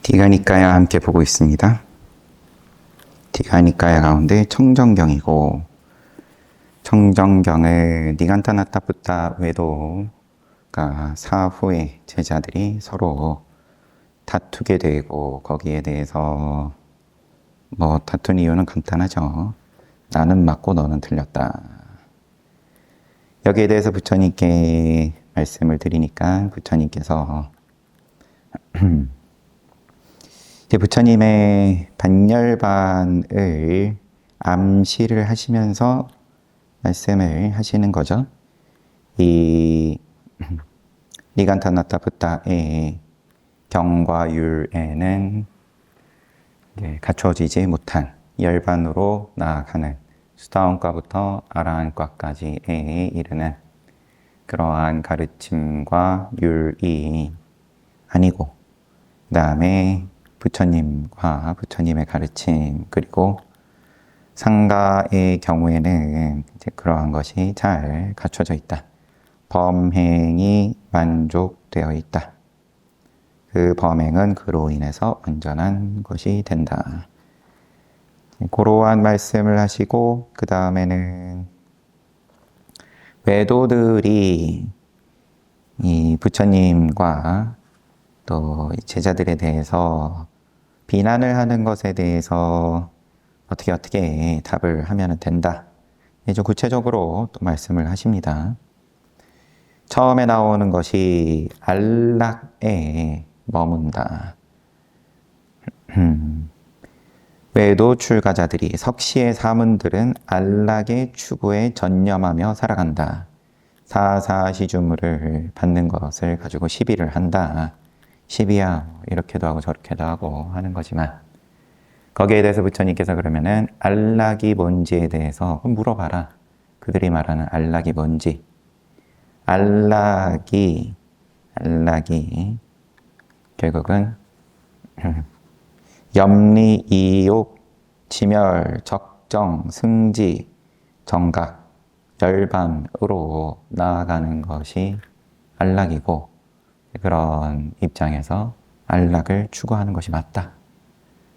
디가니까야 함께 보고 있습니다. 디가니까야 가운데 청정경이고, 청정경을 니간타나타 붓다 외도가 사후에 제자들이 서로 다투게 되고, 거기에 대해서 다툰 이유는 간단하죠. 나는 맞고 너는 틀렸다. 여기에 대해서 부처님께 말씀을 드리니까 부처님께서 부처님의 반열반을 암시를 하시면서 말씀을 하시는 거죠. 이 니간타나타 붓다의 경과 율에는 갖춰지지 못한 열반으로 나아가는 수다원과부터 아라한과까지에 이르는 그러한 가르침과 율이 아니고, 그 다음에 부처님과 부처님의 가르침, 그리고 상가의 경우에는 이제 그러한 것이 잘 갖춰져 있다. 범행이 만족되어 있다. 그 범행은 그로 인해서 온전한 것이 된다. 그러한 말씀을 하시고, 그 다음에는 외도들이 이 부처님과 또 제자들에 대해서 비난을 하는 것에 대해서 어떻게 답을 하면 된다. 좀 구체적으로 또 말씀을 하십니다. 처음에 나오는 것이 안락에 머문다. 외도 출가자들이, 석시의 사문들은 안락의 추구에 전념하며 살아간다. 사사시주물을 받는 것을 가지고 시비를 한다. 시비야 이렇게도 하고 저렇게도 하고 하는 거지만, 거기에 대해서 부처님께서 그러면은 안락이 뭔지에 대해서 물어봐라. 그들이 말하는 안락이 뭔지. 안락이 결국은 염리, 이욕, 지멸, 적정, 승지, 정각, 열반으로 나아가는 것이 안락이고, 그런 입장에서 안락을 추구하는 것이 맞다.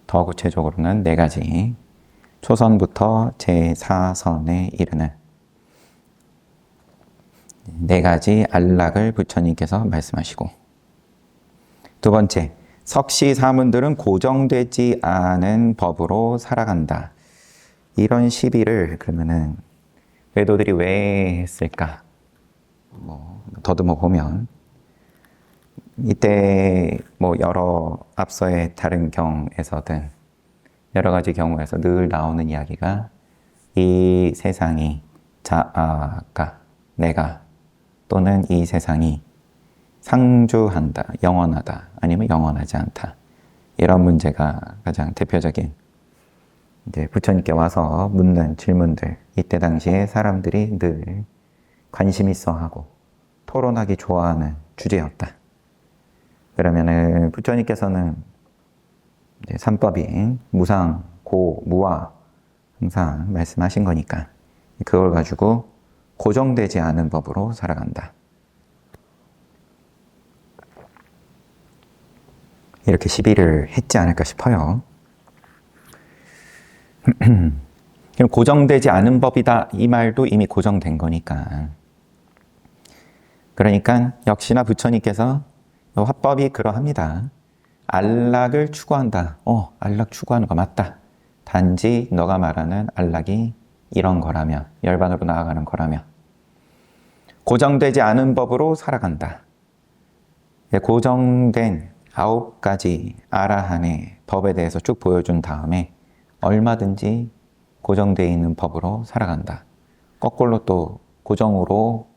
더 구체적으로는 4가지, 초선부터 제4선에 이르는 4가지 안락을 부처님께서 말씀하시고, 두 번째, 석시 사문들은 고정되지 않은 법으로 살아간다. 이런 시비를 그러면은 외도들이 왜 했을까? 더듬어 보면 이때 여러 앞서의 다른 경에서든 여러 가지 경우에서 늘 나오는 이야기가, 이 세상이 자아가, 내가, 또는 이 세상이 상주한다, 영원하다, 아니면 영원하지 않다. 이런 문제가 가장 대표적인 이제 부처님께 와서 묻는 질문들, 이때 당시에 사람들이 늘 관심 있어 하고 토론하기 좋아하는 주제였다. 그러면은 부처님께서는 이제 삼법인 무상, 고, 무아 항상 말씀하신 거니까 그걸 가지고 고정되지 않은 법으로 살아간다. 이렇게 시비를 했지 않을까 싶어요. 그럼 고정되지 않은 법이다, 이 말도 이미 고정된 거니까. 그러니까 역시나 부처님께서 화법이 그러합니다. 안락을 추구한다. 안락 추구하는 거 맞다. 단지 너가 말하는 안락이 이런 거라면, 열반으로 나아가는 거라면 고정되지 않은 법으로 살아간다. 고정된 9가지 아라한의 법에 대해서 쭉 보여준 다음에 얼마든지 고정되어 있는 법으로 살아간다. 거꾸로 또 고정으로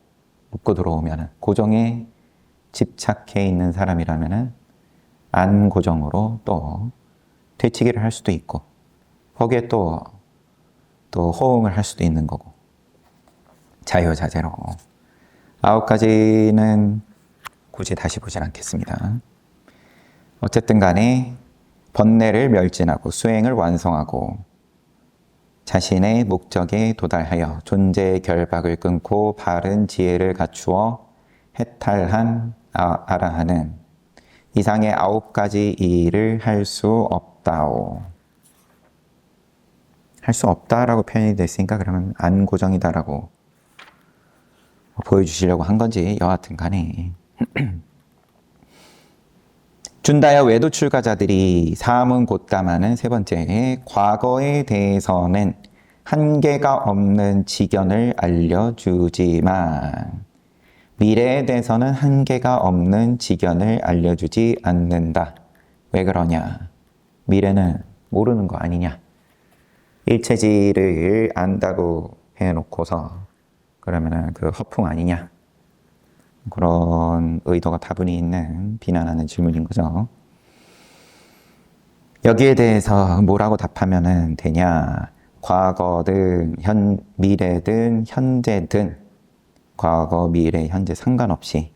묶고 들어오면, 고정에 집착해 있는 사람이라면 안 고정으로 또 되치기를 할 수도 있고, 거기에 또 호응을 할 수도 있는 거고, 자유자재로 9가지는 굳이 다시 보진 않겠습니다. 어쨌든 간에 번뇌를 멸진하고 수행을 완성하고 자신의 목적에 도달하여 존재의 결박을 끊고 바른 지혜를 갖추어 해탈한 아라한은 이상의 9가지 일을 할 수 없다오. 할 수 없다라고 표현이 됐으니까 그러면 안 고정이다라고 보여주시려고 한 건지 여하튼 간에 준다여 외도 출가자들이 사문 곧담하는 세 번째, 과거에 대해서는 한계가 없는 지견을 알려주지만 미래에 대해서는 한계가 없는 지견을 알려주지 않는다. 왜 그러냐? 미래는 모르는 거 아니냐? 일체지를 안다고 해놓고서 그러면은 그 허풍 아니냐? 그런 의도가 다분히 있는 비난하는 질문인 거죠. 여기에 대해서 뭐라고 답하면 되냐? 과거든 미래든 현재든 과거, 미래, 현재 상관없이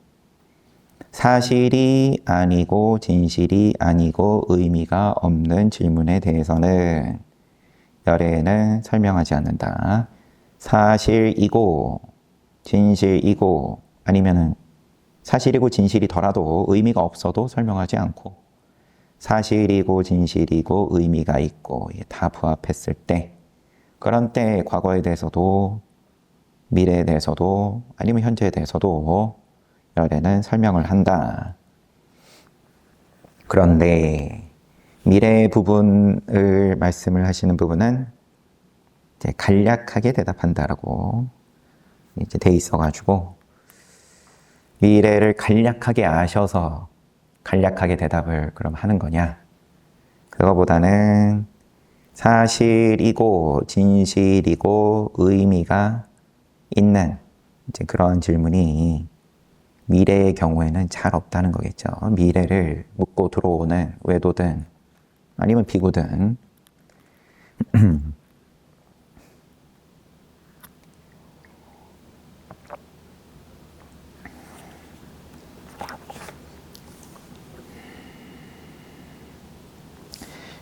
사실이 아니고 진실이 아니고 의미가 없는 질문에 대해서는 열애는 설명하지 않는다. 사실이고 진실이고 아니면은 사실이고 진실이더라도 의미가 없어도 설명하지 않고 사실이고 진실이고 의미가 있고 다 부합했을 때 그런 때 과거에 대해서도 미래에 대해서도 아니면 현재에 대해서도 열애는 설명을 한다. 그런데 미래 부분을 말씀을 하시는 부분은 이제 간략하게 대답한다라고 이제 돼 있어가지고 미래를 간략하게 아셔서 간략하게 대답을 그럼 하는 거냐? 그거보다는 사실이고 진실이고 의미가 있는 이제 그런 질문이 미래의 경우에는 잘 없다는 거겠죠. 미래를 묻고 들어오는 외도든 아니면 비구든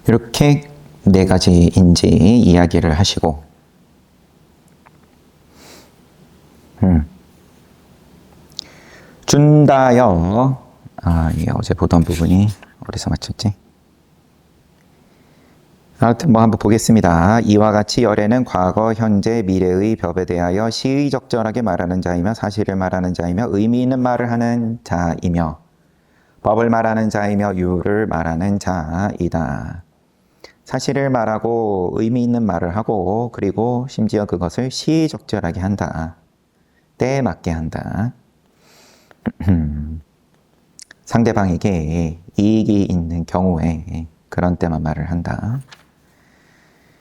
이렇게 네 가지인지 이야기를 하시고 준다여 이게 어제 보던 부분이 어디서 맞췄지? 아무튼 뭐 한번 보겠습니다. 이와 같이 열애는 과거, 현재, 미래의 벽에 대하여 시의적절하게 말하는 자이며 사실을 말하는 자이며 의미 있는 말을 하는 자이며 법을 말하는 자이며 유를 말하는 자이다. 사실을 말하고 의미 있는 말을 하고 그리고 심지어 그것을 시의적절하게 한다. 때에 맞게 한다. 상대방에게 이익이 있는 경우에 그런 때만 말을 한다.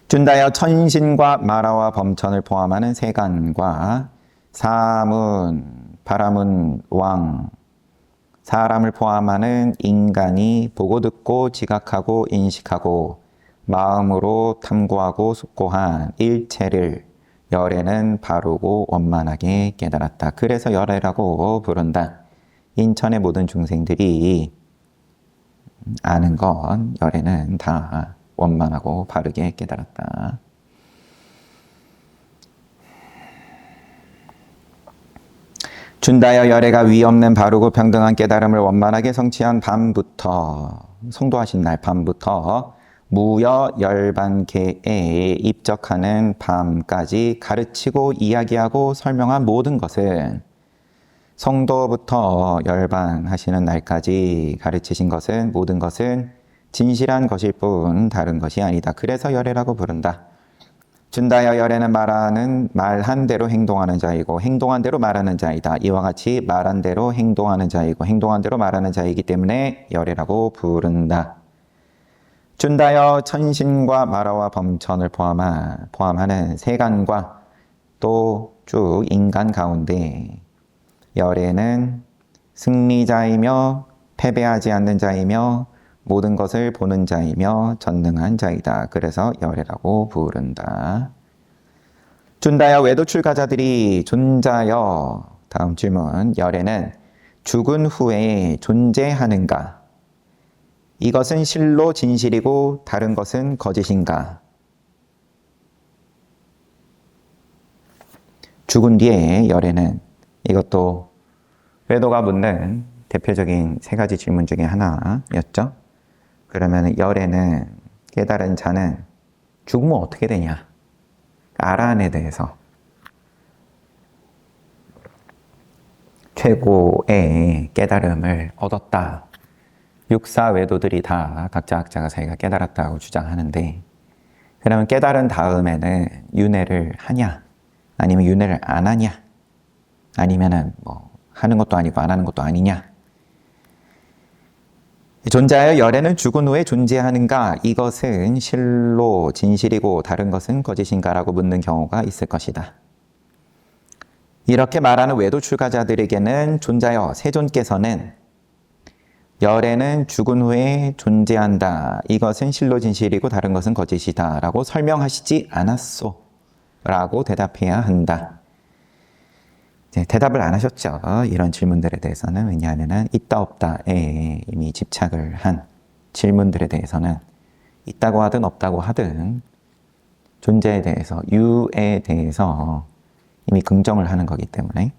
준다여 천신과 마라와 범천을 포함하는 세간과 사문, 바라문, 왕, 사람을 포함하는 인간이 보고 듣고 지각하고 인식하고 마음으로 탐구하고 숙고한 일체를 열애는 바르고 원만하게 깨달았다. 그래서 열애라고 부른다. 인천의 모든 중생들이 아는 건 열애는 다 원만하고 바르게 깨달았다. 준다여 열애가 위없는 바르고 평등한 깨달음을 원만하게 성취한 밤부터 성도하신 날 밤부터 무여 열반계에 입적하는 밤까지 가르치고 이야기하고 설명한 모든 것은 성도부터 열반하시는 날까지 가르치신 것은 모든 것은 진실한 것일 뿐 다른 것이 아니다. 그래서 열애라고 부른다. 준다여 열애는 말한 대로 행동하는 자이고 행동한 대로 말하는 자이다. 이와 같이 말한 대로 행동하는 자이고 행동한 대로 말하는 자이기 때문에 열애라고 부른다. 준다여 천신과 마라와 범천을 포함하는 세간과 또 쭉 인간 가운데 열애는 승리자이며 패배하지 않는 자이며 모든 것을 보는 자이며 전능한 자이다. 그래서 열애라고 부른다. 준다여 외도 출가자들이 존자여 다음 질문 열애는 죽은 후에 존재하는가? 이것은 실로 진실이고 다른 것은 거짓인가? 죽은 뒤에 열애는 이것도 외도가 묻는 대표적인 세 가지 질문 중에 하나였죠. 그러면 열에는 깨달은 자는 죽으면 어떻게 되냐? 아라한에 대해서 최고의 깨달음을 얻었다. 육사 외도들이 다 각자 학자가 자기가 깨달았다고 주장하는데, 그러면 깨달은 다음에는 윤회를 하냐? 아니면 윤회를 안 하냐? 아니면은 뭐 하는 것도 아니고 안 하는 것도 아니냐? 존재하여 열애는 죽은 후에 존재하는가? 이것은 실로 진실이고 다른 것은 거짓인가라고 묻는 경우가 있을 것이다. 이렇게 말하는 외도 출가자들에게는 존자여 세존께서는 열애는 죽은 후에 존재한다. 이것은 실로 진실이고 다른 것은 거짓이다. 라고 설명하시지 않았소. 라고 대답해야 한다. 대답을 안 하셨죠. 이런 질문들에 대해서는. 왜냐하면 있다 없다에 이미 집착을 한 질문들에 대해서는 있다고 하든 없다고 하든 존재에 대해서, 유에 대해서 이미 긍정을 하는 거기 때문에.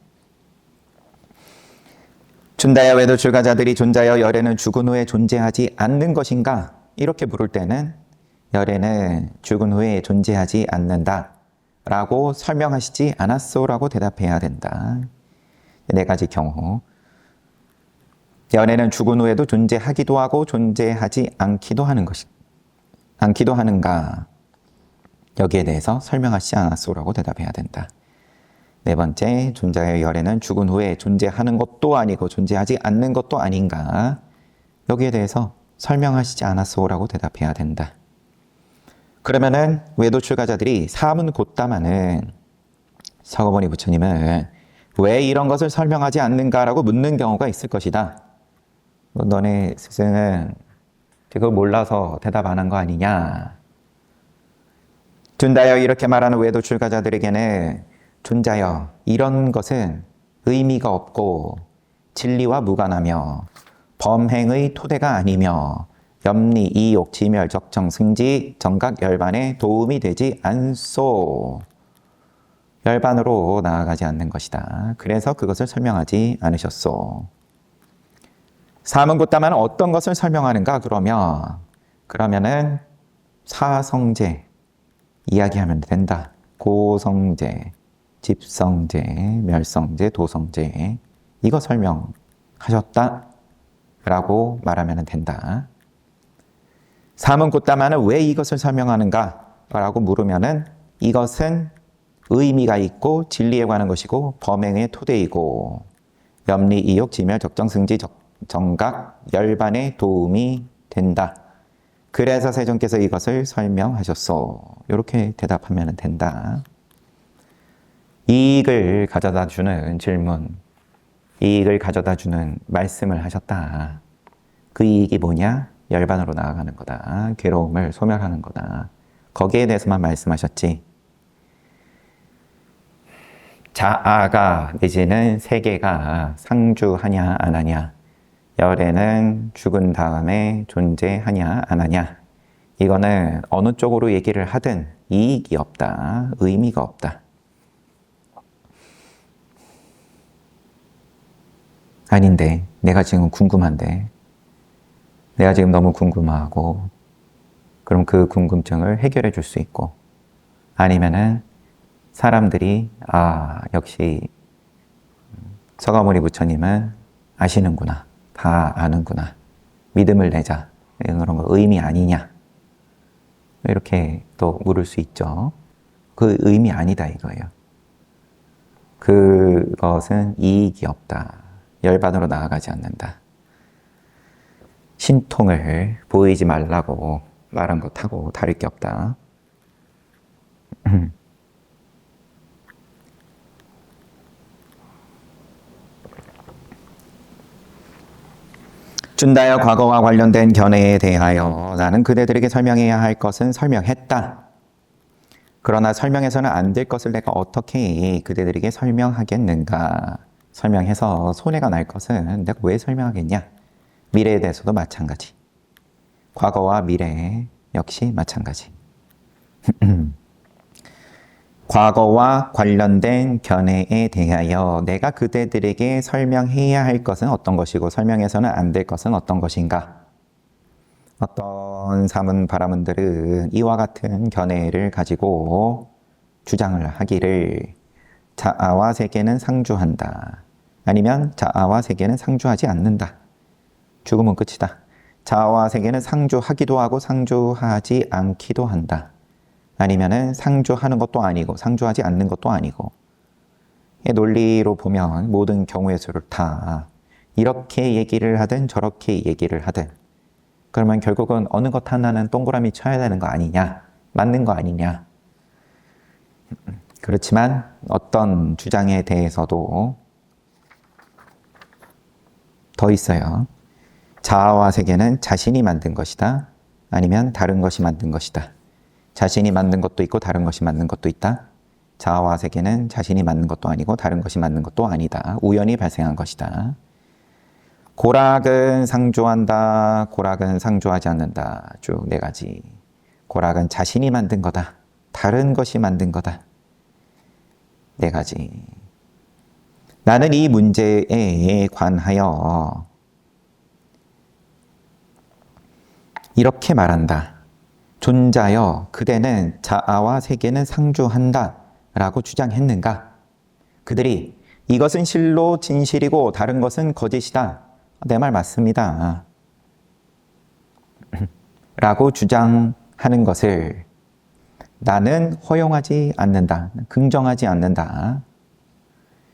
존자여 외도 출가자들이 존자여 열애는 죽은 후에 존재하지 않는 것인가? 이렇게 물을 때는 열애는 죽은 후에 존재하지 않는다 라고 설명하시지 않았소라고 대답해야 된다. 네 가지 경우. 열애는 죽은 후에도 존재하기도 하고 존재하지 않기도 하는 것이, 않기도 하는가? 여기에 대해서 설명하시지 않았소라고 대답해야 된다. 네 번째, 존자의 열애는 죽은 후에 존재하는 것도 아니고 존재하지 않는 것도 아닌가? 여기에 대해서 설명하시지 않았소라고 대답해야 된다. 그러면은 외도 출가자들이 사문 곧다마는 서거머니 부처님은 왜 이런 것을 설명하지 않는가라고 묻는 경우가 있을 것이다. 너네 스승은 그걸 몰라서 대답 안 한 거 아니냐? 존자여 이렇게 말하는 외도 출가자들에게는 존자여 이런 것은 의미가 없고 진리와 무관하며 범행의 토대가 아니며 염리, 이욕, 지멸, 적정, 승지, 정각, 열반에 도움이 되지 않소. 열반으로 나아가지 않는 것이다. 그래서 그것을 설명하지 않으셨소. 사문고따마는 어떤 것을 설명하는가? 그러면은 사성제 이야기하면 된다. 고성제, 집성제, 멸성제, 도성제 이거 설명하셨다 라고 말하면 된다. 사문고따마는 왜 이것을 설명하는가? 라고 물으면은 이것은 의미가 있고 진리에 관한 것이고 범행의 토대이고 염리, 이욕, 지멸, 적정, 승지, 정각, 열반에 도움이 된다. 그래서 세존께서 이것을 설명하셨소. 이렇게 대답하면 된다. 이익을 가져다 주는 질문, 이익을 가져다 주는 말씀을 하셨다. 그 이익이 뭐냐? 열반으로 나아가는 거다. 괴로움을 소멸하는 거다. 거기에 대해서만 말씀하셨지. 자아가 내지는 세계가 상주하냐 안 하냐, 열애는 죽은 다음에 존재하냐 안 하냐, 이거는 어느 쪽으로 얘기를 하든 이익이 없다. 의미가 없다. 아닌데, 내가 지금 궁금한데, 내가 지금 너무 궁금하고, 그럼 그 궁금증을 해결해 줄 수 있고, 아니면은 사람들이 역시 서가모니 부처님은 아시는구나, 다 아는구나, 믿음을 내자, 그런 거 의미 아니냐, 이렇게 또 물을 수 있죠. 그 의미 아니다 이거예요. 그것은 이익이 없다. 열반으로 나아가지 않는다. 신통을 보이지 말라고 말한 것하고 다를 게 없다. 준다여 과거와 관련된 견해에 대하여 나는 그대들에게 설명해야 할 것은 설명했다. 그러나 설명해서는 안 될 것을 내가 어떻게 그대들에게 설명하겠는가. 설명해서 손해가 날 것은 내가 왜 설명하겠냐. 미래에 대해서도 마찬가지. 과거와 미래 역시 마찬가지. 과거와 관련된 견해에 대하여 내가 그대들에게 설명해야 할 것은 어떤 것이고 설명해서는 안 될 것은 어떤 것인가? 어떤 사문 바라문들은 이와 같은 견해를 가지고 주장을 하기를 자아와 세계는 상주한다. 아니면 자아와 세계는 상주하지 않는다. 죽으면 끝이다. 자아와 세계는 상주하기도 하고 상주하지 않기도 한다. 아니면은 상주하는 것도 아니고 상주하지 않는 것도 아니고. 이 논리로 보면 모든 경우의 수를 다 이렇게 얘기를 하든 저렇게 얘기를 하든 그러면 결국은 어느 것 하나는 동그라미 쳐야 되는 거 아니냐, 맞는 거 아니냐. 그렇지만 어떤 주장에 대해서도 더 있어요. 자아와 세계는 자신이 만든 것이다. 아니면 다른 것이 만든 것이다. 자신이 만든 것도 있고 다른 것이 만든 것도 있다. 자아와 세계는 자신이 만든 것도 아니고 다른 것이 만든 것도 아니다. 우연히 발생한 것이다. 고락은 상조한다. 고락은 상조하지 않는다. 쭉 네 가지. 고락은 자신이 만든 거다. 다른 것이 만든 거다. 네 가지. 나는 이 문제에 관하여 이렇게 말한다. 존자여, 그대는 자아와 세계는 상주한다 라고 주장했는가? 그들이 이것은 실로 진실이고 다른 것은 거짓이다. 내 말 맞습니다. 라고 주장하는 것을 나는 허용하지 않는다. 긍정하지 않는다.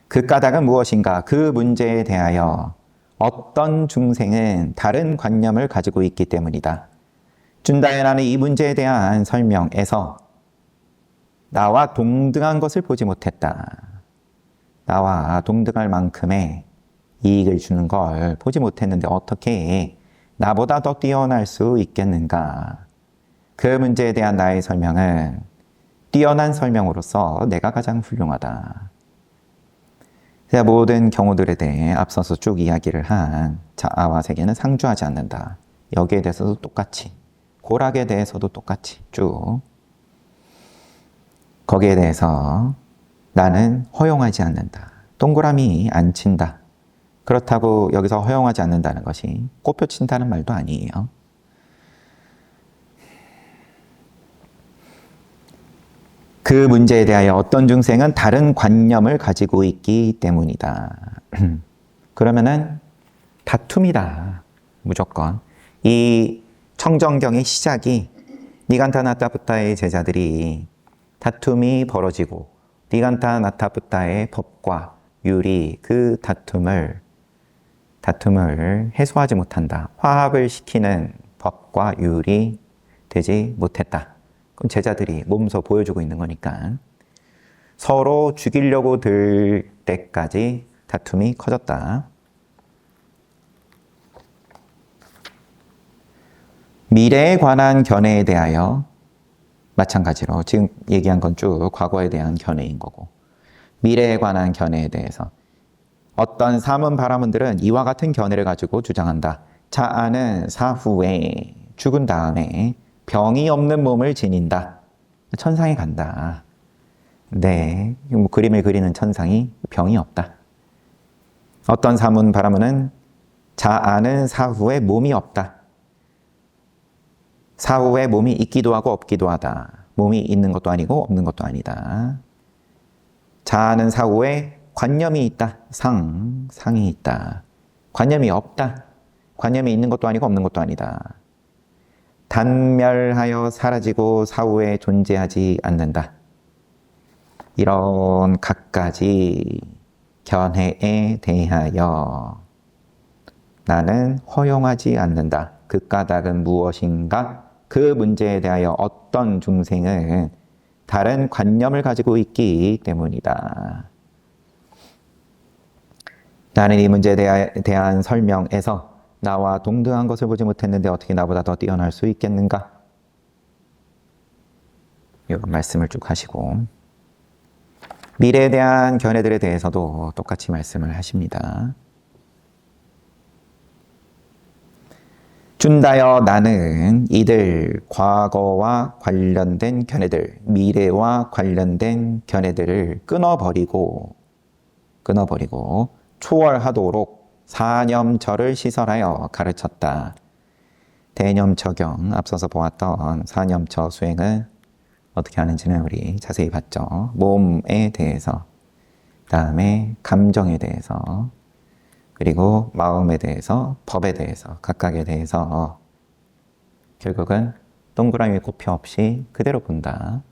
그 까닭은 무엇인가? 그 문제에 대하여 어떤 중생은 다른 관념을 가지고 있기 때문이다. 준다에 나는 이 문제에 대한 설명에서 나와 동등한 것을 보지 못했다. 나와 동등할 만큼의 이익을 주는 걸 보지 못했는데 어떻게 나보다 더 뛰어날 수 있겠는가? 그 문제에 대한 나의 설명은 뛰어난 설명으로서 내가 가장 훌륭하다. 제가 모든 경우들에 대해 앞서서 쭉 이야기를 한 자아와 세계는 상주하지 않는다. 여기에 대해서도 똑같이, 고락에 대해서도 똑같이 쭉 거기에 대해서 나는 허용하지 않는다. 동그라미 안 친다. 그렇다고 여기서 허용하지 않는다는 것이 꽃표 친다는 말도 아니에요. 그 문제에 대하여 어떤 중생은 다른 관념을 가지고 있기 때문이다. 그러면은 다툼이다. 무조건. 이 청정경의 시작이 니간타나타부타의 제자들이 다툼이 벌어지고 니간타나타부타의 법과 율이 그 다툼을 해소하지 못한다. 화합을 시키는 법과 율이 되지 못했다. 그럼 제자들이 몸소 보여주고 있는 거니까 서로 죽이려고 들 때까지 다툼이 커졌다. 미래에 관한 견해에 대하여 마찬가지로 지금 얘기한 건 쭉 과거에 대한 견해인 거고 미래에 관한 견해에 대해서 어떤 사문 바라문들은 이와 같은 견해를 가지고 주장한다. 자아는 사후에 죽은 다음에 병이 없는 몸을 지닌다. 천상에 간다. 네, 뭐 그림을 그리는 천상이 병이 없다. 어떤 사문 바라문은 자아는 사후에 몸이 없다. 사후에 몸이 있기도 하고 없기도 하다. 몸이 있는 것도 아니고 없는 것도 아니다. 자아는 사후에 관념이 있다. 상이 있다. 관념이 없다. 관념이 있는 것도 아니고 없는 것도 아니다. 단멸하여 사라지고 사후에 존재하지 않는다. 이런 갖가지 견해에 대하여 나는 허용하지 않는다. 그 까닭은 무엇인가? 그 문제에 대하여 어떤 중생은 다른 관념을 가지고 있기 때문이다. 나는 이 문제에 대한 설명에서 나와 동등한 것을 보지 못했는데 어떻게 나보다 더 뛰어날 수 있겠는가? 이런 말씀을 쭉 하시고 미래에 대한 견해들에 대해서도 똑같이 말씀을 하십니다. 준다여 나는 이들 과거와 관련된 견해들, 미래와 관련된 견해들을 끊어버리고 초월하도록 사념처를 시설하여 가르쳤다. 대념처경 앞서서 보았던 사념처 수행은 어떻게 하는지는 우리 자세히 봤죠. 몸에 대해서, 다음에 감정에 대해서, 그리고 마음에 대해서, 법에 대해서, 각각에 대해서 결국은 동그라미 곱표 없이 그대로 본다.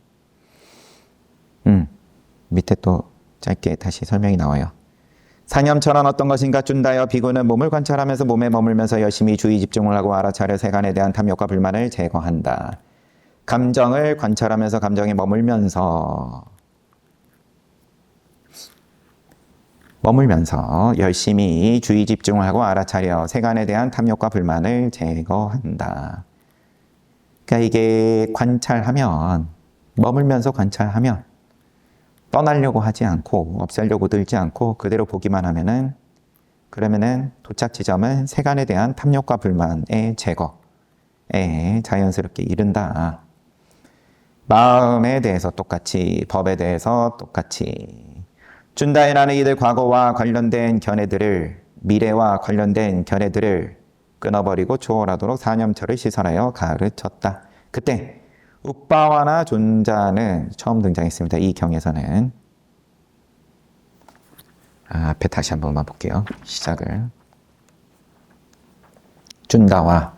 밑에 또 짧게 다시 설명이 나와요. 사념처는 어떤 것인가 준다여 비구는 몸을 관찰하면서 몸에 머물면서 열심히 주의 집중을 하고 알아차려 세간에 대한 탐욕과 불만을 제거한다. 감정을 관찰하면서 감정에 머물면서 열심히 주의 집중을 하고 알아차려 세간에 대한 탐욕과 불만을 제거한다. 그러니까 이게 관찰하면, 머물면서 관찰하면 떠나려고 하지 않고 없애려고 들지 않고 그대로 보기만 하면은, 그러면은 도착 지점은 세간에 대한 탐욕과 불만의 제거에 자연스럽게 이른다. 마음에 대해서 똑같이, 법에 대해서 똑같이 준다에 나는 이들 과거와 관련된 견해들을, 미래와 관련된 견해들을 끊어버리고 초월하도록 사념처를 시설하여 가르쳤다. 그때 우빠와나 존자는 처음 등장했습니다. 이 경에서는. 앞에 다시 한 번만 볼게요. 시작을. 준다와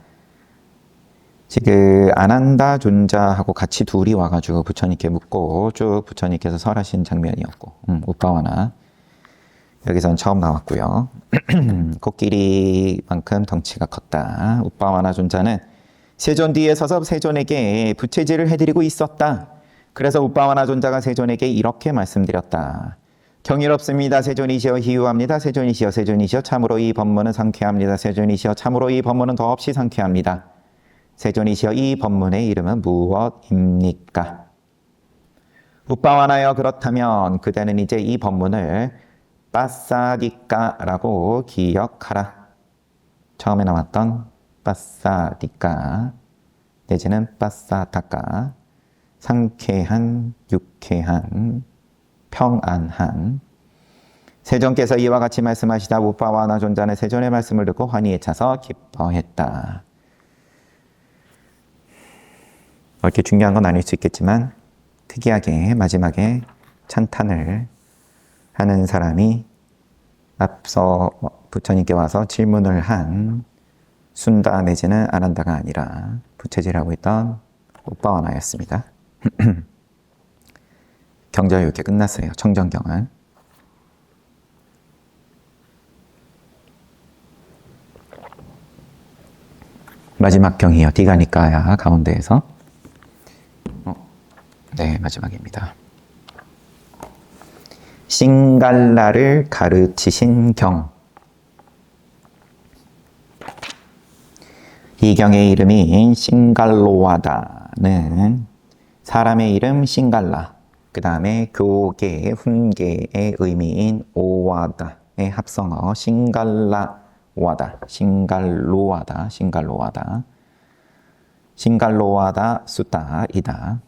지금 아난다 존자하고 같이 둘이 와가지고 부처님께 묻고 쭉 부처님께서 설하신 장면이었고, 우빠와나 여기선 처음 나왔고요. 코끼리만큼 덩치가 컸다. 우빠와나 존자는 세존 뒤에 서서 세존에게 부채질을 해드리고 있었다. 그래서 우빠와나 존자가 세존에게 이렇게 말씀드렸다. 경이롭습니다. 세존이시여 희유합니다. 세존이시여 세존이시여 참으로 이 법문은 상쾌합니다. 세존이시여 참으로 이 법문은 더없이 상쾌합니다. 세존이시여 이 법문의 이름은 무엇입니까? 우빠와나여 그렇다면 그대는 이제 이 법문을 빠사디까라고 기억하라. 처음에 나왔던 빠사디까 내지는 빠사다까, 상쾌한, 유쾌한, 평안한. 세존께서 이와 같이 말씀하시다 우빠와나 존자는 세존의 말씀을 듣고 환희에 차서 기뻐했다. 그렇게 중요한 건 아닐 수 있겠지만 특이하게 마지막에 찬탄을 하는 사람이 앞서 부처님께 와서 질문을 한 순다 내지는 아난다가 아니라 부채질하고 있던 우빠와나였습니다. 경전이 이렇게 끝났어요. 청정경은. 마지막 경이요. 디가니까야 가운데에서. 네, 마지막입니다. 싱갈라를 가르치신 경. 이 경의 이름이 싱갈로와다는 사람의 이름 싱갈라, 그 다음에 교계, 훈계의 의미인 오와다의 합성어 싱갈라와다, 싱갈로와다 수타이다.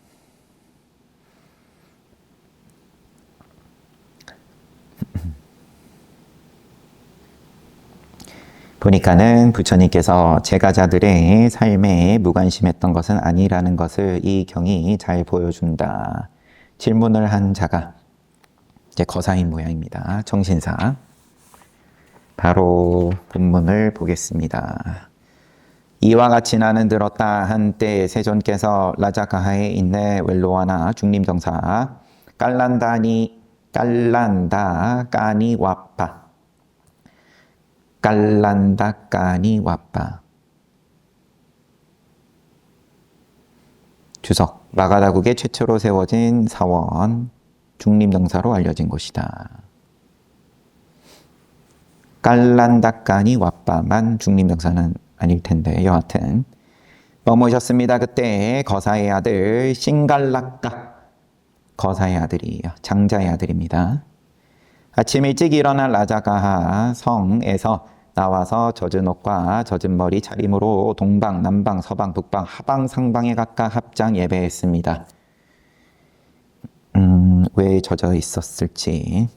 보니까는 부처님께서 제가자들의 삶에 무관심했던 것은 아니라는 것을 이 경이 잘 보여준다. 질문을 한 자가 이제 거사인 모양입니다. 정신사. 바로 본문을 보겠습니다. 이와 같이 나는 들었다. 한때 세존께서 라자카하에 있는 웰로와나 중림정사 깔란다 까니 와파 깔란다 까니 와파 주석 마가다국에 최초로 세워진 사원 중림정사로 알려진 곳이다. 깔란다 까니 와파만 중림정사는 아닐 텐데 여하튼 넘으셨습니다. 그때 거사의 아들 싱갈라까, 거사의 아들이에요. 장자의 아들입니다. 아침 일찍 일어난 라자가하 성에서 나와서 젖은 옷과 젖은 머리 차림으로 동방, 남방, 서방, 북방, 하방, 상방에 각각 합장 예배했습니다. 왜 젖어 있었을지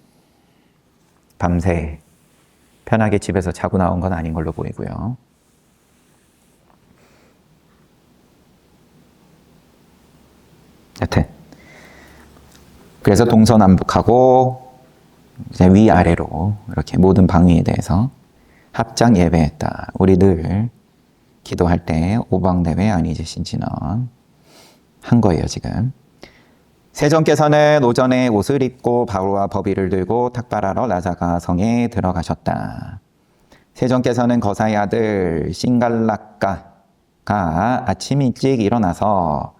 밤새 편하게 집에서 자고 나온 건 아닌 걸로 보이고요. 여튼 그래서 동서남북하고 이제 위아래로 이렇게 모든 방위에 대해서 합장 예배했다. 우리 늘 기도할 때 오방내외 아니지신진언 한 거예요 지금. 세존께서는 오전에 옷을 입고 바로와 법의를 들고 탁발하러 라자가 성에 들어가셨다. 세존께서는 거사의 아들 신갈락가가 아침 일찍 일어나서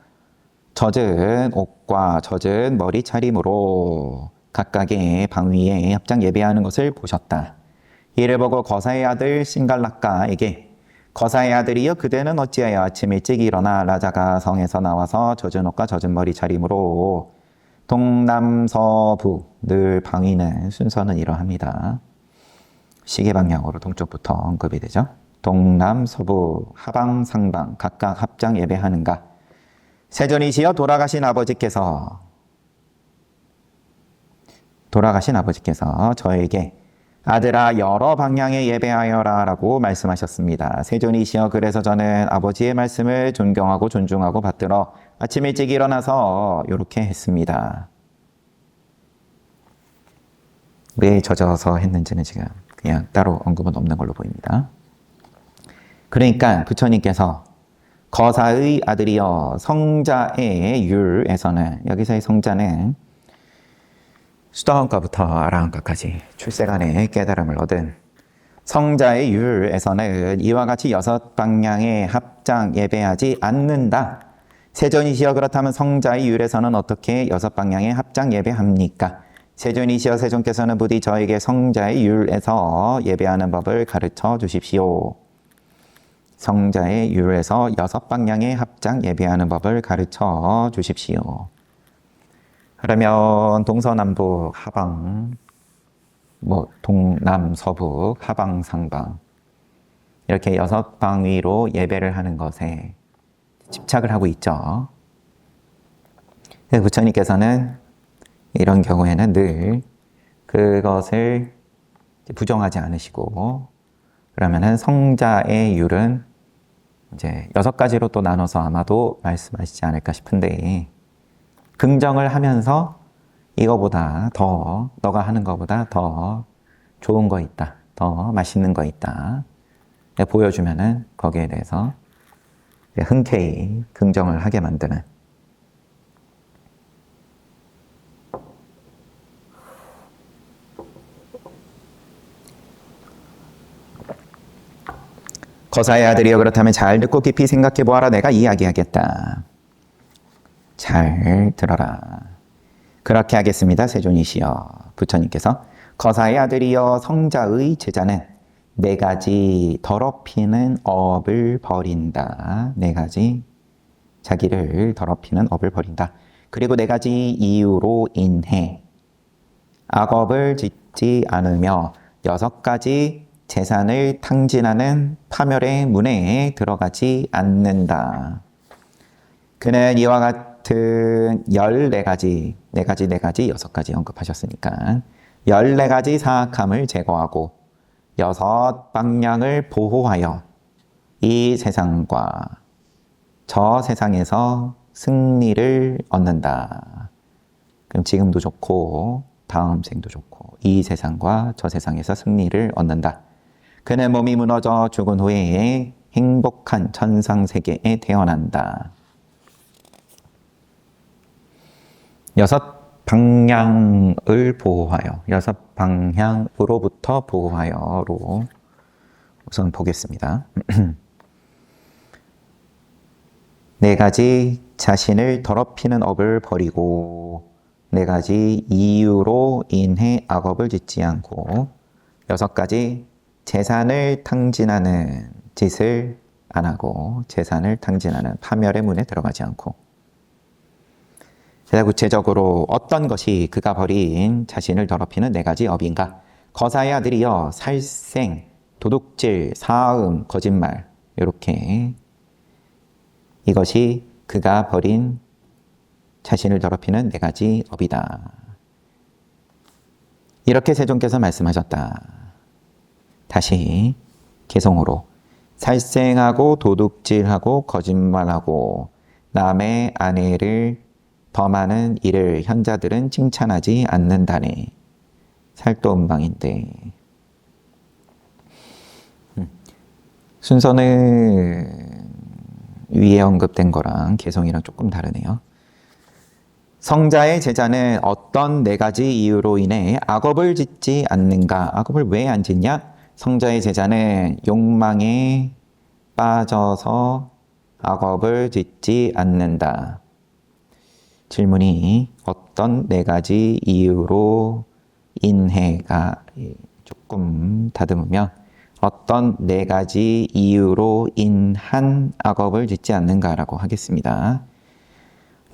젖은 옷과 젖은 머리 차림으로 각각의 방 위에 합장 예배하는 것을 보셨다. 이를 보고 거사의 아들 신갈락가에게 거사의 아들이여 그대는 어찌하여 아침 일찍 일어나 라자가 성에서 나와서 젖은 옷과 젖은 머리 차림으로 동남서부 늘 방위는 순서는 이러합니다. 시계 방향으로 동쪽부터 언급이 되죠. 동남서부 하방 상방 각각 합장 예배하는가. 세존이시여 돌아가신 아버지께서 저에게 아들아 여러 방향에 예배하여라 라고 말씀하셨습니다. 세존이시여 그래서 저는 아버지의 말씀을 존경하고 존중하고 받들어 아침 일찍 일어나서 이렇게 했습니다. 왜 젖어서 했는지는 지금 그냥 따로 언급은 없는 걸로 보입니다. 그러니까 부처님께서 거사의 아들이여 성자의 율에서는 여기서의 성자는 수다원가부터 아라한가까지 출세간의 깨달음을 얻은 성자의 율에서는 이와 같이 여섯 방향의 합장 예배하지 않는다. 세존이시여 그렇다면 성자의 율에서는 어떻게 여섯 방향의 합장 예배합니까? 세존이시여 세존께서는 부디 저에게 성자의 율에서 예배하는 법을 가르쳐 주십시오. 성자의 율에서 여섯 방향의 합장 예배하는 법을 가르쳐 주십시오. 그러면 동서남북 하방, 동남서북 하방 상방 이렇게 여섯 방위로 예배를 하는 것에 집착을 하고 있죠. 부처님께서는 이런 경우에는 늘 그것을 부정하지 않으시고 그러면은 성자의 율은 이제 여섯 가지로 또 나눠서 아마도 말씀하시지 않을까 싶은데 긍정을 하면서 이거보다 더 너가 하는 것보다 더 좋은 거 있다. 더 맛있는 거 있다. 보여주면은 거기에 대해서 흔쾌히 긍정을 하게 만드는 거사의 아들이여 그렇다면 잘 듣고 깊이 생각해 보아라. 내가 이야기하겠다. 잘 들어라. 그렇게 하겠습니다. 세존이시여 부처님께서 거사의 아들이여 성자의 제자는 네 가지 더럽히는 업을 버린다. 네 가지 자기를 더럽히는 업을 버린다. 그리고 네 가지 이유로 인해 악업을 짓지 않으며 여섯 가지 재산을 탕진하는 파멸의 문에 들어가지 않는다. 그는 이와 같은 14가지, 4가지, 6가지 언급하셨으니까 14가지 사악함을 제거하고 여섯 방향을 보호하여 이 세상과 저 세상에서 승리를 얻는다. 그럼 지금도 좋고 다음 생도 좋고 이 세상과 저 세상에서 승리를 얻는다. 그는 몸이 무너져 죽은 후에 행복한 천상세계에 태어난다. 여섯 방향을 보호하여, 여섯 방향으로부터 보호하여로 우선 보겠습니다. 네 가지 자신을 더럽히는 업을 버리고 네 가지 이유로 인해 악업을 짓지 않고 여섯 가지 재산을 탕진하는 짓을 안 하고 재산을 탕진하는 파멸의 문에 들어가지 않고 구체적으로 어떤 것이 그가 버린 자신을 더럽히는 네 가지 업인가? 거사의 아들이여 살생, 도둑질, 사음, 거짓말 이렇게 이것이 그가 벌인 자신을 더럽히는 네 가지 업이다. 이렇게 세존께서 말씀하셨다. 다시 개성으로 살생하고 도둑질하고 거짓말하고 남의 아내를 범하는 이를 현자들은 칭찬하지 않는다네. 살도음방인데 순서는 위에 언급된 거랑 개성이랑 조금 다르네요. 성자의 제자는 어떤 네 가지 이유로 인해 악업을 짓지 않는가? 악업을 왜 안 짓냐? 성자의 제자는 욕망에 빠져서 악업을 짓지 않는다. 질문이 어떤 네 가지 이유로 인해가 조금 다듬으면 어떤 네 가지 이유로 인한 악업을 짓지 않는가라고 하겠습니다.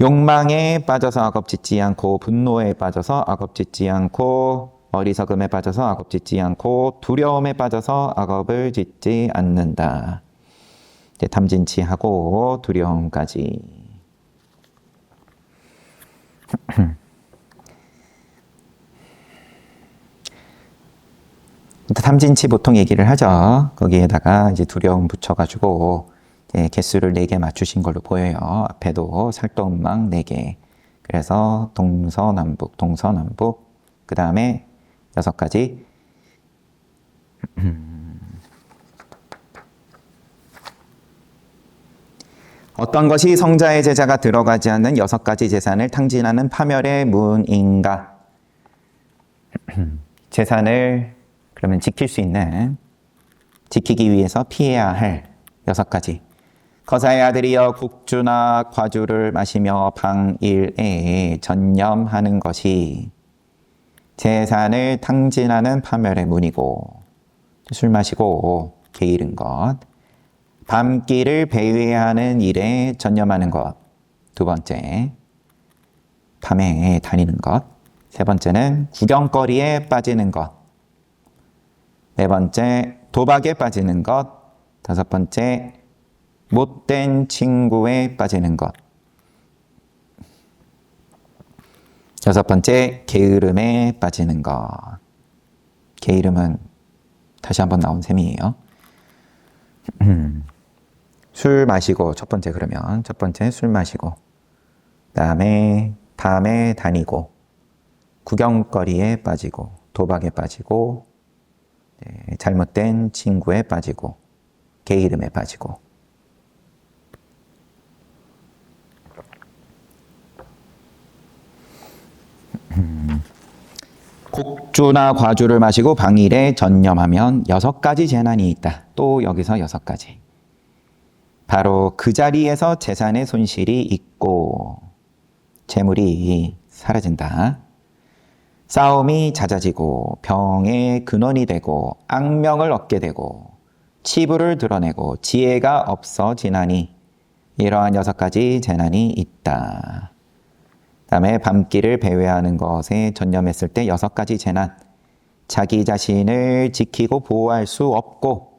욕망에 빠져서 악업 짓지 않고 분노에 빠져서 악업 짓지 않고 어리석음에 빠져서 악업 짓지 않고 두려움에 빠져서 악업을 짓지 않는다. 이제 탐진치하고 두려움까지. 탐진치 보통 얘기를 하죠. 거기에다가 이제 두려움 붙여가지고 개수를 4개 맞추신 걸로 보여요. 앞에도 살도음망 4개. 그래서 동서남북, 동서남북. 그 다음에 6가지. 어떤 것이 성자의 제자가 들어가지 않는 6가지 재산을 탕진하는 파멸의 문인가? 재산을 그러면 지킬 수 있는, 지키기 위해서 피해야 할 6가지. 거사의 아들이여 국주나 과주를 마시며 방일에 전념하는 것이 재산을 탕진하는 파멸의 문이고, 술 마시고 게으른 것, 밤길을 배회하는 일에 전념하는 것, 2번째, 밤에 다니는 것, 3번째는 구경거리에 빠지는 것, 4번째, 도박에 빠지는 것, 5번째, 못된 친구에 빠지는 것, 6번째, 게으름에 빠지는 것. 게으름은 다시 한번 나온 셈이에요. 술 마시고, 첫 번째 그러면, 첫 번째 술 마시고, 그 다음에 밤에 다니고, 구경거리에 빠지고, 도박에 빠지고, 잘못된 친구에 빠지고, 게으름에 빠지고. 곡주나 과주를 마시고 방일에 전념하면 6가지 재난이 있다. 또 여기서 6가지. 바로 그 자리에서 재산의 손실이 있고 재물이 사라진다. 싸움이 잦아지고 병의 근원이 되고 악명을 얻게 되고 치부를 드러내고 지혜가 없어지나니 이러한 6가지 재난이 있다. 다음에 밤길을 배회하는 것에 전념했을 때 6가지 재난. 자기 자신을 지키고 보호할 수 없고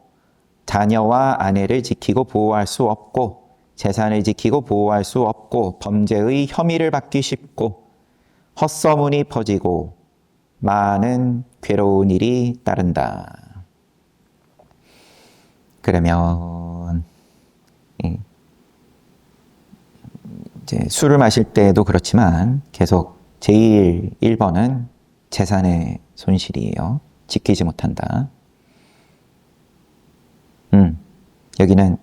자녀와 아내를 지키고 보호할 수 없고 재산을 지키고 보호할 수 없고 범죄의 혐의를 받기 쉽고 헛소문이 퍼지고 많은 괴로운 일이 따른다. 그러면 이제 술을 마실 때도 그렇지만 계속 제일 1번은 재산의 손실이에요. 지키지 못한다. 여기는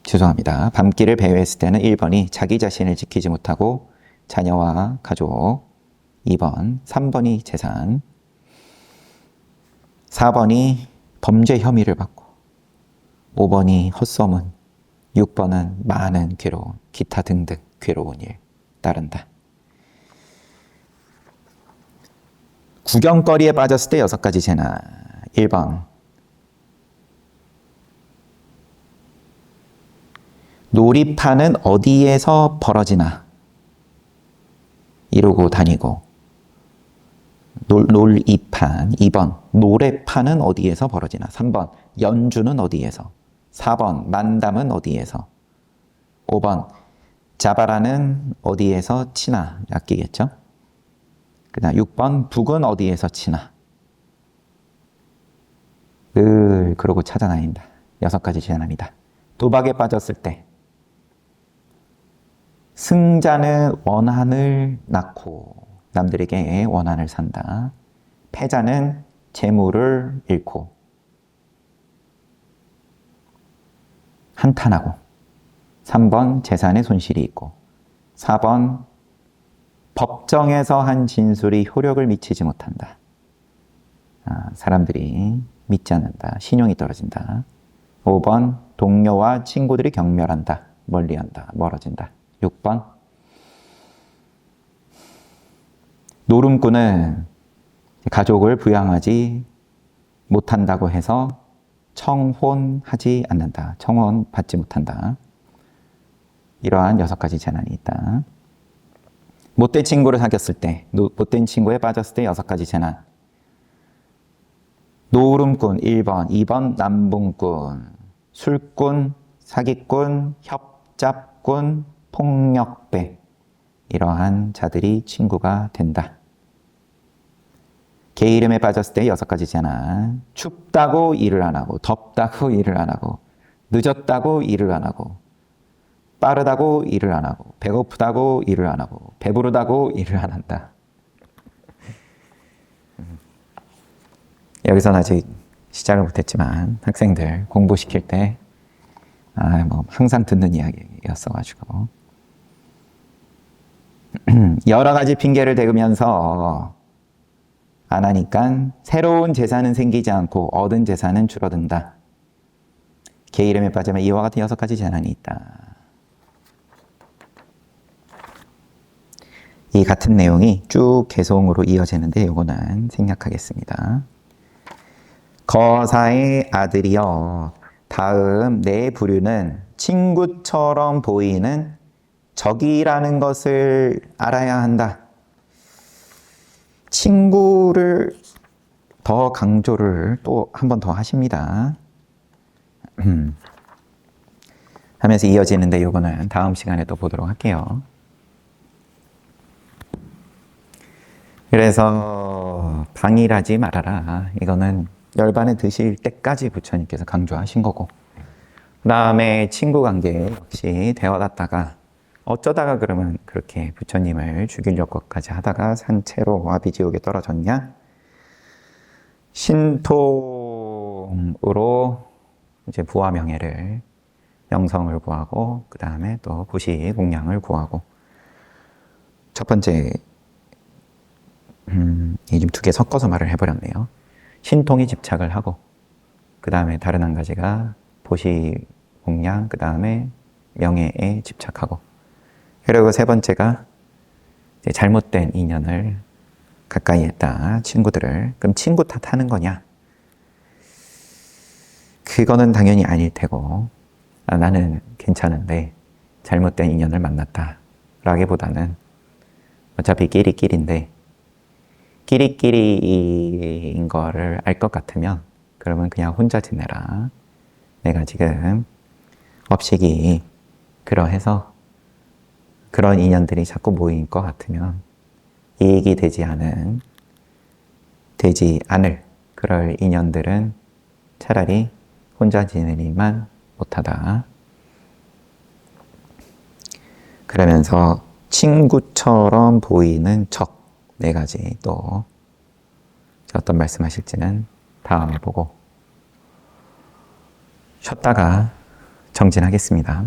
죄송합니다. 밤길을 배회했을 때는 1번이 자기 자신을 지키지 못하고 자녀와 가족, 2번, 3번이 재산, 4번이 범죄 혐의를 받고 5번이 헛소문, 6번은 많은 괴로움, 기타 등등 괴로운 일 따른다. 구경거리에 빠졌을 때 6가지 재난. 1번, 놀이판은 어디에서 벌어지나 이러고 다니고 놀이판. 2번, 노래판은 어디에서 벌어지나? 3번, 연주는 어디에서? 4번, 만담은 어디에서? 5번, 자바라는 어디에서 치나? 악기겠죠? 그 다음 6번, 북은 어디에서 치나? 늘 그러고 찾아다닌다. 6가지 제안합니다. 도박에 빠졌을 때 승자는 원한을 낳고 남들에게 원한을 산다. 패자는 재물을 잃고 한탄하고. 3번 재산에 손실이 있고. 4번 법정에서 한 진술이 효력을 미치지 못한다. 사람들이 믿지 않는다. 신용이 떨어진다. 5번 동료와 친구들이 경멸한다. 멀리한다. 멀어진다. 6번 노름꾼은 가족을 부양하지 못한다고 해서 청혼하지 않는다. 청혼 받지 못한다. 이러한 6가지 재난이 있다. 못된 친구를 사귀었을 때, 못된 친구에 빠졌을 때 6가지 재난. 노름꾼 1번, 2번 남봉꾼, 술꾼, 사기꾼, 협잡꾼, 폭력배. 이러한 자들이 친구가 된다. 개 이름에 빠졌을 때 6가지 재난. 춥다고 일을 안 하고, 덥다고 일을 안 하고, 늦었다고 일을 안 하고, 빠르다고 일을 안 하고, 배고프다고 일을 안 하고, 배부르다고 일을 안 한다. 여기서는 아직 시작을 못했지만 학생들 공부시킬 때 항상 듣는 이야기였어가지고 여러 가지 핑계를 대면서 안 하니까 새로운 재산은 생기지 않고 얻은 재산은 줄어든다. 개 이름에 빠지면 이와 같은 6가지 재난이 있다. 이 같은 내용이 쭉 개송으로 이어지는데 이거는 생략하겠습니다. 거사의 아들이여, 다음 내 부류는 친구처럼 보이는 적이라는 것을 알아야 한다. 친구를 더 강조를 또 한 번 더 하십니다. 하면서 이어지는데 이거는 다음 시간에 또 보도록 할게요. 그래서 방일하지 말아라. 이거는 열반에 드실 때까지 부처님께서 강조하신 거고, 그 다음에 친구 관계 역시 되어놨다가 어쩌다가 그러면 그렇게 부처님을 죽이려고까지 하다가 산채로 와비지옥에 떨어졌냐? 신통으로 이제 부와 명예를, 명성을 구하고, 그 다음에 또 부시 공양을 구하고. 첫 번째, 좀 2개 섞어서 말을 해버렸네요. 신통에 집착을 하고, 그 다음에 다른 한 가지가 보시 공양, 그 다음에 명예에 집착하고, 그리고 세 번째가 이제 잘못된 인연을 가까이 했다. 친구들을. 그럼 친구 탓하는 거냐? 그거는 당연히 아닐 테고, 나는 괜찮은데 잘못된 인연을 만났다 라기보다는 어차피 끼리끼리인데 끼리끼리인 거를 알 것 같으면 그러면 그냥 혼자 지내라. 내가 지금 업식이 그러해서 그런 인연들이 자꾸 모인 것 같으면 이익이 되지 않을 그럴 인연들은 차라리 혼자 지내기만 못하다. 그러면서 친구처럼 보이는 적 4가지 또 어떤 말씀하실지는 다음에 보고 쉬었다가 정진하겠습니다.